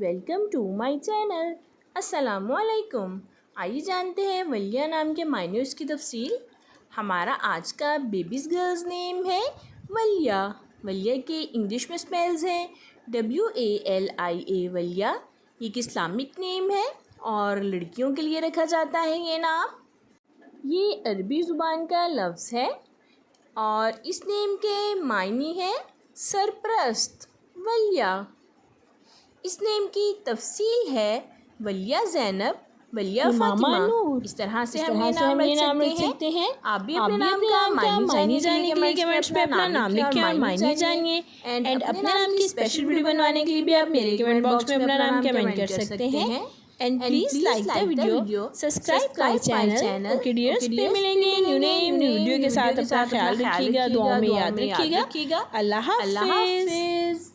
Welcome to my channel. अस्सलामुअलैकुम। आइए जानते हैं वलिया नाम के मायने उसकी तफसील। हमारा आज का बेबीज़ गर्ल्स नेम है वलिया। वलिया के इंग्लिश में स्पेल्स हैं WALIA वलिया। ये एक इस्लामिक नेम है और लड़कियों के लिए रखा जाता है ये नाम। ये अरबी ज़ुबान का लफ्ज़ है और इस नेम के मायने हैं सरपरस्त वलिया। इस नेम की तफसील है वलिया ज़ैनब, वलिया फ़ातिमा। इस तरह से हम ये नाम रख सकते हैं। आप भी अपने नाम का मायने जानने के लिए कमेंट्स में अपना नाम लिखें और मायने जानिए। एंड अपने नाम की स्पेशल वीडियो बनवाने के लिए भी आप मेरे कमेंट बॉक्स में अपना नाम कमेंट कर सकते हैं। And please like the video, subscribe my channel. Okay dears, फिर मिलेंगे न्यू वीडियो के साथ। अपना ख्याल रखिएगा, दुआ में याद रखिएगा। अल्लाह हाफ़िज़।